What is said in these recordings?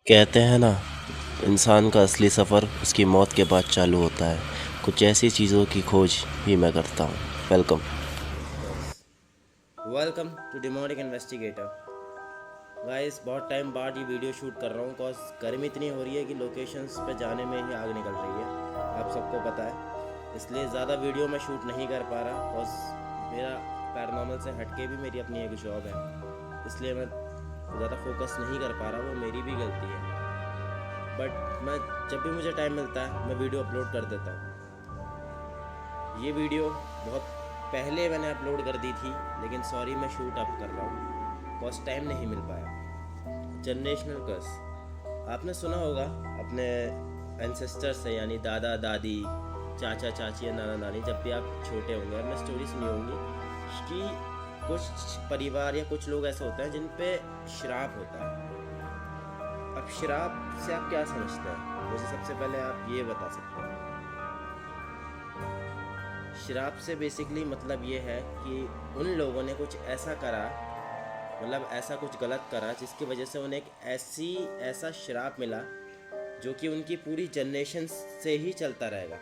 कहते हैं ना, इंसान का असली सफ़र उसकी मौत के बाद चालू होता है। कुछ ऐसी चीज़ों की खोज ही मैं करता हूँ। Welcome. Welcome to demonic investigator. Guys, बहुत टाइम बाद ये वीडियो शूट कर रहा हूँ कॉज गर्मी इतनी हो रही है कि लोकेशंस पे जाने में ही आग निकल रही है, आप सबको पता है। इसलिए ज़्यादा वीडियो मैं शूट नहीं कर पा रहा कॉज मेरा पैरानॉर्मल से हटके भी मेरी अपनी एक जॉब है, इसलिए मैं ज़्यादा फोकस नहीं कर पा रहा। वो मेरी भी गलती है, बट मैं जब भी मुझे टाइम मिलता है मैं वीडियो अपलोड कर देता हूँ। ये वीडियो बहुत पहले मैंने अपलोड कर दी थी, लेकिन सॉरी मैं शूट अप कर रहा हूँ कॉज टाइम नहीं मिल पाया। जनरेशनल कर्स आपने सुना होगा अपने एंसेस्टर से, यानी दादा दादी, चाचा चाची या नाना नानी। जब भी आप छोटे होंगे आपने स्टोरी सुनी होंगी कि कुछ परिवार या कुछ लोग ऐसे होते हैं जिन पे श्राप होता है। अब श्राप से आप क्या समझते हैं, मुझे सबसे पहले आप ये बता सकते हैं। श्राप से बेसिकली मतलब ये है कि उन लोगों ने कुछ ऐसा करा, मतलब ऐसा कुछ गलत करा जिसकी वजह से उन्हें एक ऐसा श्राप मिला जो कि उनकी पूरी जनरेशन से ही चलता रहेगा।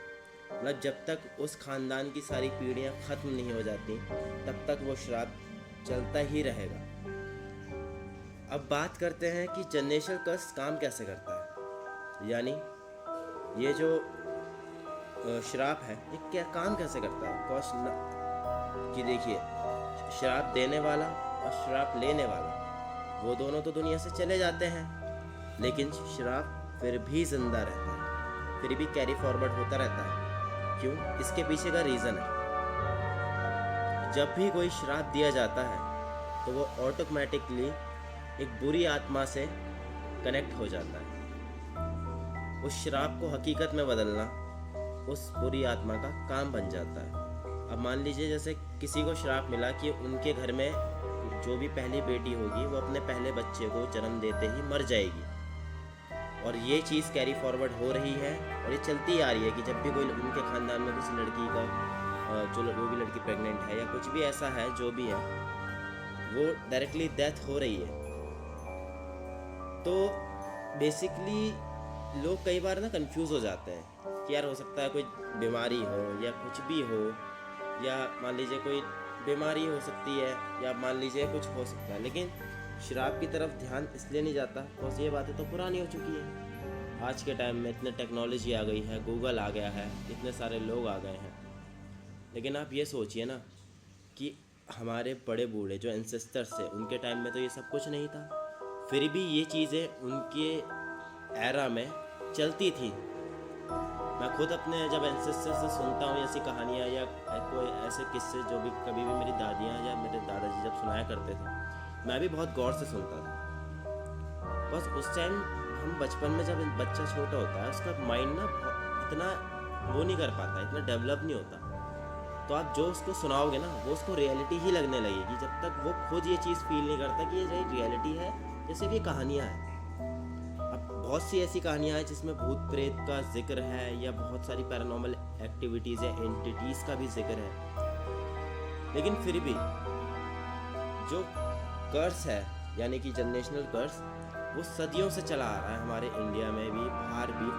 मतलब जब तक उस खानदान की सारी पीढ़ियां ख़त्म नहीं हो जाती तब तक वो श्राप चलता ही रहेगा। अब बात करते हैं कि जनरेशनल कर्स काम कैसे करता है, यानी ये जो श्राप है ये क्या काम कैसे करता है। कॉस्ट कि देखिए, श्राप देने वाला और श्राप लेने वाला वो दोनों तो दुनिया से चले जाते हैं, लेकिन श्राप फिर भी जिंदा रहता है, फिर भी कैरी फॉरवर्ड होता रहता है। क्यों? इसके पीछे का रीज़न है, जब भी कोई श्राप दिया जाता है तो वो ऑटोमेटिकली एक बुरी आत्मा से कनेक्ट हो जाता है। उस श्राप को हकीकत में बदलना उस बुरी आत्मा का काम बन जाता है। अब मान लीजिए जैसे किसी को श्राप मिला कि उनके घर में जो भी पहली बेटी होगी वो अपने पहले बच्चे को जन्म देते ही मर जाएगी, और ये चीज़ कैरी फॉरवर्ड हो रही है और ये चलती आ रही है कि जब भी कोई उनके ख़ानदान में किसी लड़की का जो भी लड़की प्रेग्नेंट है या कुछ भी ऐसा है जो भी है, वो डायरेक्टली डेथ हो रही है। तो बेसिकली लोग कई बार ना कंफ्यूज हो जाते हैं कि यार हो सकता है कोई बीमारी हो या कुछ भी हो, या मान लीजिए कोई बीमारी हो सकती है, या मान लीजिए कुछ हो सकता है, लेकिन शराब की तरफ ध्यान इसलिए नहीं जाता बिकॉज ये बातें तो पुरानी हो चुकी है। आज के टाइम में इतने टेक्नोलॉजी आ गई है, गूगल आ गया है, इतने सारे लोग आ गए हैं। लेकिन आप ये सोचिए ना कि हमारे बड़े बूढ़े जो एंसेस्टर्स थे उनके टाइम में तो ये सब कुछ नहीं था, फिर भी ये चीज़ें उनके एरा में चलती थी। मैं खुद अपने जब एंसेस्टर से सुनता हूँ ऐसी कहानियाँ या कोई ऐसे किस्से जो भी कभी भी मेरी दादियाँ या मेरे दादाजी जब सुनाया करते थे, मैं भी बहुत गौर से सुनता था। बस उस टाइम हम बचपन में जब बच्चा छोटा होता है उसका माइंड ना इतना वो नहीं कर पाता, इतना डेवलप नहीं होता। तो आप जो उसको सुनाओगे ना वो उसको रियलिटी ही लगने लगेगी, जब तक वो खुद ये चीज़ फील नहीं करता कि ये रियलिटी है, जैसे कि कहानियाँ हैं। अब बहुत सी ऐसी कहानियाँ हैं जिसमें भूत प्रेत का जिक्र है या बहुत सारी पैरानॉर्मल एक्टिविटीज़ या एंटिटीज़ का भी जिक्र है, लेकिन फिर भी जो कर्स है यानी कि जनरेशनल कर्स, वो सदियों से चला आ रहा है हमारे इंडिया में भी, बाहर भी,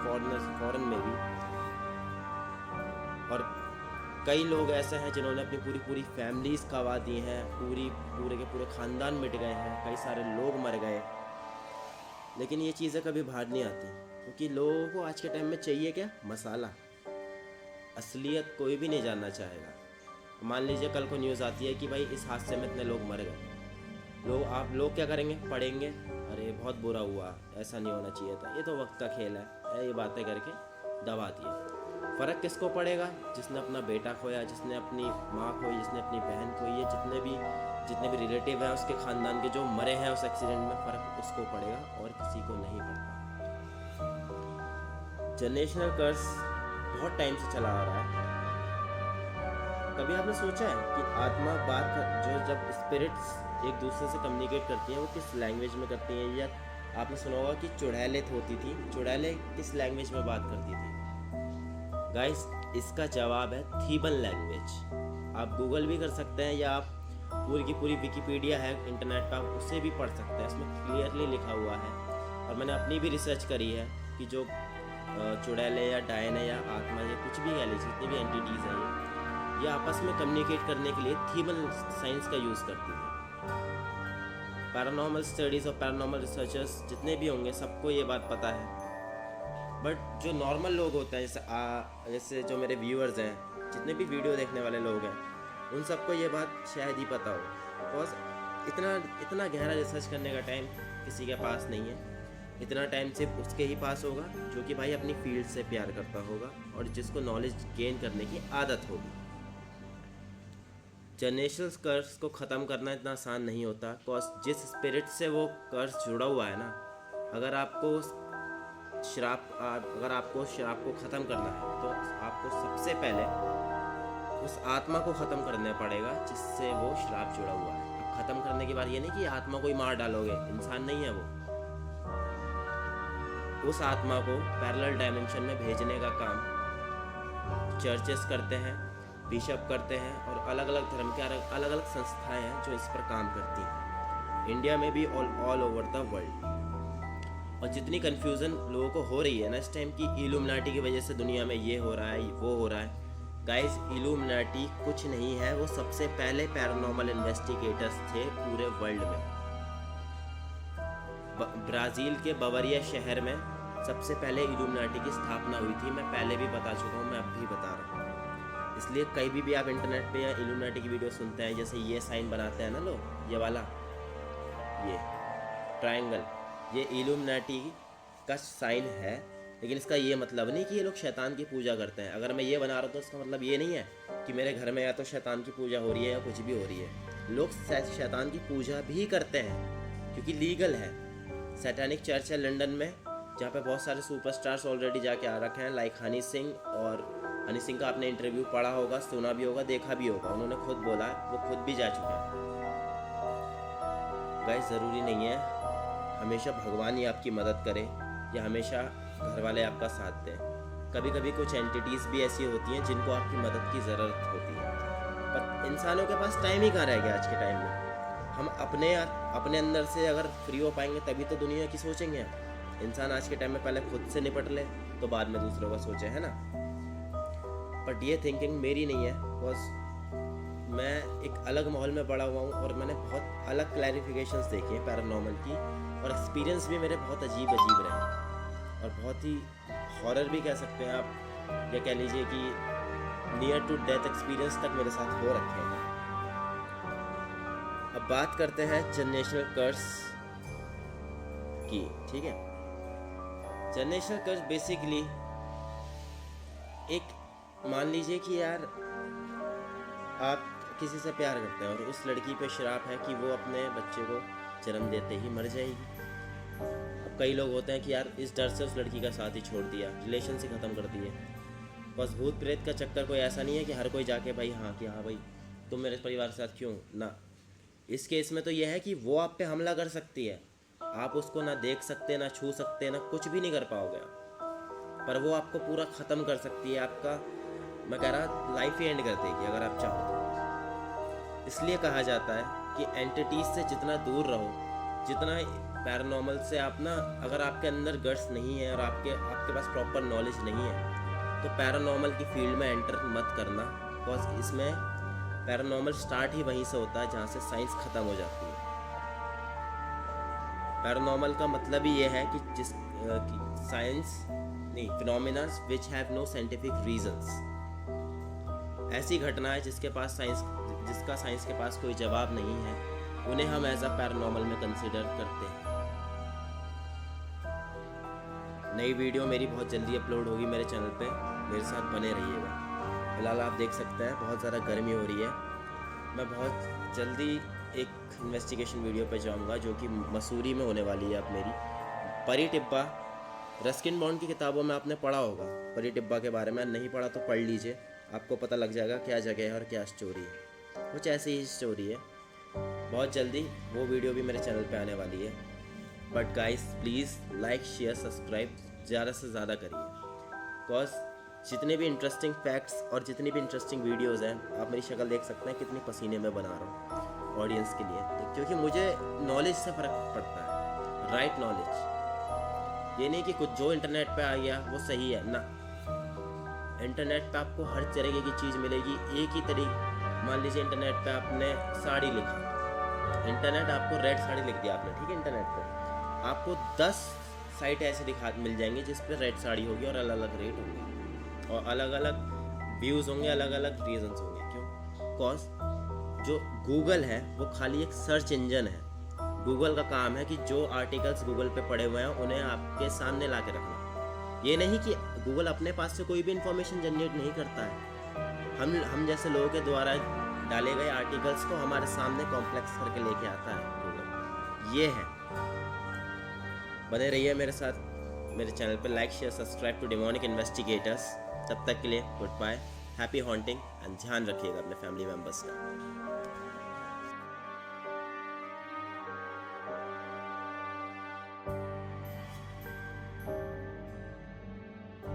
फॉरेन में भी। और कई लोग ऐसे हैं जिन्होंने अपनी पूरी पूरी फैमिलीज गंवा दी हैं, पूरे के पूरे ख़ानदान मिट गए हैं, कई सारे लोग मर गए। लेकिन ये चीज़ें कभी बाहर नहीं आती क्योंकि लोगों को आज के टाइम में चाहिए क्या? मसाला। असलियत कोई भी नहीं जानना चाहेगा। मान लीजिए कल को न्यूज़ आती है कि भाई इस हादसे में इतने लोग मर गए, लोग क्या करेंगे? पढ़ेंगे, अरे बहुत बुरा हुआ, ऐसा नहीं होना चाहिए था, ये तो वक्त का खेल है, ये बातें करके दबा दिया। फ़र्क किसको पड़ेगा? जिसने अपना बेटा खोया, जिसने अपनी माँ खोई, जिसने अपनी बहन खोई है, जितने भी रिलेटिव हैं उसके ख़ानदान के जो मरे हैं उस एक्सीडेंट में, फ़र्क उसको पड़ेगा और किसी को नहीं पड़ता। जनरेशनल कर्स बहुत टाइम से चला आ रहा है। कभी आपने सोचा है कि आत्मा जो जब स्पिरिट्स एक दूसरे से कम्युनिकेट करती हैं वो किस लैंग्वेज में करती हैं? या आपने सुना होगा कि चुड़ैलें होती थी, चुड़ैलें किस लैंग्वेज में बात करती थी? गाइस, इसका जवाब है थीबन लैंग्वेज। आप गूगल भी कर सकते हैं या आप पूरी की पूरी विकिपीडिया है इंटरनेट पर, आप उससे भी पढ़ सकते हैं। इसमें क्लियरली लिखा हुआ है और मैंने अपनी भी रिसर्च करी है कि जो चुड़ैल है या डायन है या आत्मा या कुछ भी कह लीजिए, जितनी भी एंटिटीज़ हैं ये आपस में कम्युनिकेट करने के लिए थीमल साइंस का यूज़ करती है। पैरानॉर्मल स्टडीज़ और पैरानॉर्मल रिसर्चर्स जितने भी होंगे सबको ये बात पता है, बट जो नॉर्मल लोग होते हैं जैसे जो मेरे व्यूअर्स हैं, जितने भी वीडियो देखने वाले लोग हैं, उन सबको ये बात शायद ही पता हो, बिकॉज इतना गहरा रिसर्च करने का टाइम किसी के पास नहीं है। इतना टाइम सिर्फ उसके ही पास होगा जो कि भाई अपनी फील्ड से प्यार करता होगा और जिसको नॉलेज गेन करने की आदत होगी। जनरेशनल कर्स को ख़त्म करना इतना आसान नहीं होता, बिकॉज जिस स्पिरिट से वो कर्स जुड़ा हुआ है ना, अगर आपको श्राप को ख़त्म करना है तो आपको सबसे पहले उस आत्मा को ख़त्म करना पड़ेगा जिससे वो श्राप जुड़ा हुआ है। अब ख़त्म करने की बात ये नहीं कि आत्मा को ही मार डालोगे, इंसान नहीं है वो। उस आत्मा को पैरेलल डायमेंशन में भेजने का काम चर्चेस करते हैं, बिशप करते हैं और अलग अलग धर्म के अलग अलग संस्थाएं हैं जो इस पर काम करती हैं, इंडिया में भी ऑल ओवर द वर्ल्ड। और जितनी कन्फ्यूज़न लोगों को हो रही है ना इस टाइम की इल्यूमिनाटी की वजह से दुनिया में ये हो रहा है वो हो रहा है, गाइस इल्यूमिनाटी कुछ नहीं है, वो सबसे पहले पैरानॉर्मल इन्वेस्टिगेटर्स थे पूरे वर्ल्ड में। ब्राज़ील के बवरिया शहर में सबसे पहले इल्यूमिनाटी की स्थापना हुई थी। मैं पहले भी बता चुका हूँ, मैं अब भी बता रहा हूँ। इसलिए कहीं भी आप इंटरनेट पे या इल्यूमिनाटी की वीडियो सुनते हैं, जैसे ये साइन बनाते हैं ना लोग, ये वाला, ये ट्रायंगल, ये इल्यूमिनाटी का साइन है, लेकिन इसका ये मतलब नहीं कि ये लोग शैतान की पूजा करते हैं। अगर मैं ये बना रहा हूँ तो इसका मतलब ये नहीं है कि मेरे घर में या तो शैतान की पूजा हो रही है या कुछ भी हो रही है। लोग शैतान की पूजा भी करते हैं क्योंकि लीगल है। सैटानिक चर्च है लंदन में, जहाँ पे बहुत सारे सुपरस्टार्स ऑलरेडी जाके आ रखे हैं, लाइक हनी सिंह। और हनी सिंह का आपने इंटरव्यू पढ़ा होगा, सुना भी होगा, देखा भी होगा, उन्होंने खुद बोला है, वो खुद भी जा चुके हैं। गाइस ज़रूरी नहीं है हमेशा भगवान ही आपकी मदद करे या हमेशा घर वाले आपका साथ दें। कभी कभी कुछ एंटिटीज़ भी ऐसी होती हैं जिनको आपकी मदद की ज़रूरत होती है, पर इंसानों के पास टाइम ही कहाँ रह गया आज के टाइम में। हम अपने अंदर से अगर फ्री हो पाएंगे तभी तो दुनिया की सोचेंगे। इंसान आज के टाइम में पहले खुद से निपट ले तो बाद में दूसरों का सोचे, है ना। बट ये थिंकिंग मेरी नहीं है, बिकॉज मैं एक अलग माहौल में बड़ा हुआ हूँ और मैंने बहुत अलग क्लैरिफिकेशंस देखी हैं पैरानॉर्मल की, और एक्सपीरियंस भी मेरे बहुत अजीब रहे और बहुत ही हॉरर भी कह सकते हैं आप, या कह लीजिए कि नियर टू डेथ एक्सपीरियंस तक मेरे साथ हो रखे हैं। अब बात करते हैं जनरेशनल कर्स की, ठीक है। जनरेशनल कर्स बेसिकली एक, मान लीजिए कि यार आप किसी से प्यार करते हैं और उस लड़की पे श्राप है कि वो अपने बच्चे को जन्म देते ही मर जाएगी। अब कई लोग होते हैं कि यार इस डर से उस लड़की का साथ ही छोड़ दिया, रिलेशन से ख़त्म कर दिए। बस भूत प्रेत का चक्कर कोई ऐसा नहीं है कि हर कोई जाके भाई हाँ कि हाँ भाई तुम मेरे परिवार के साथ क्यों ना। इस केस में तो यह है कि वो आप पे हमला कर सकती है, आप उसको ना देख सकते, ना छू सकते, ना कुछ भी नहीं कर पाओगे, पर वो आपको पूरा ख़त्म कर सकती है। आपका, मैं कह रहा, लाइफ ही एंड कर देगी अगर आप चाहो तो। इसलिए कहा जाता है कि एंटिटीज़ से जितना दूर रहो, जितना पैरानॉर्मल से आप ना, अगर आपके अंदर गट्स नहीं है और आपके पास प्रॉपर नॉलेज नहीं है तो पैरानॉर्मल की फील्ड में एंटर मत करना, बिकॉज इसमें पैरानॉर्मल स्टार्ट ही वहीं से होता है जहाँ से साइंस ख़त्म हो जाती है। पैरानॉर्मल का मतलब ही ये है कि साइंस नहीं, phenomena which have no scientific reasons, ऐसी घटना है जिसका साइंस के पास कोई जवाब नहीं है, उन्हें हम एज अ पैरानॉर्मल में कंसिडर करते हैं। नई वीडियो मेरी बहुत जल्दी अपलोड होगी मेरे चैनल पे, मेरे साथ बने रहिएगा। फिलहाल आप देख सकते हैं बहुत ज़्यादा गर्मी हो रही है। मैं बहुत जल्दी एक इन्वेस्टिगेशन वीडियो पे जाऊंगा जो कि मसूरी में होने वाली है। अब मेरी परी टिब्बा, रस्किन बॉन्ड की किताबों में आपने पढ़ा होगा परी टिब्बा के बारे में, नहीं पढ़ा तो पढ़ लीजिए, आपको पता लग जाएगा क्या जगह है और क्या स्टोरी है। कुछ ऐसी ही स्टोरी है। बहुत जल्दी वो वीडियो भी मेरे चैनल पे आने वाली है। But guys please like, share, subscribe ज़्यादा से ज़्यादा करिए, बिकॉज जितने भी इंटरेस्टिंग फैक्ट्स और जितनी भी इंटरेस्टिंग वीडियोज़ हैं, आप मेरी शक्ल देख सकते हैं कितनी पसीने में बना रहा हूँ ऑडियंस के लिए, क्योंकि मुझे नॉलेज से फ़र्क पड़ता है, राइट नॉलेज। ये नहीं कि कुछ जो इंटरनेट पे आ गया वो सही है ना। इंटरनेट पे आपको हर तरीके की चीज़ मिलेगी एक ही तरीके। मान लीजिए इंटरनेट पे आपने साड़ी लिखा, इंटरनेट आपको रेड साड़ी लिख दिया आपने, ठीक है, इंटरनेट पे आपको 10 साइट ऐसे दिखा मिल जाएंगी जिस पे रेड साड़ी होगी और अलग अलग रेट होंगे और अलग अलग व्यूज़ होंगे, अलग अलग रीजंस होंगे। क्यों? कॉज जो गूगल है वो खाली एक सर्च इंजन है। गूगल का काम है कि जो आर्टिकल्स गूगल पे पड़े हुए हैं उन्हें आपके सामने ला के रखना। ये नहीं कि गूगल अपने पास से कोई भी इंफॉर्मेशन जनरेट नहीं करता है। हम जैसे लोगों के द्वारा डाले गए आर्टिकल्स को हमारे सामने कॉम्प्लेक्स करके लेके आता है गूगल। ये है। बने रहिए मेरे साथ मेरे चैनल पर, like share subscribe to demonic investigators. तब तक के लिए good bye, happy haunting and ध्यान रखिएगा अपने फैमिली मेम्बर्स का।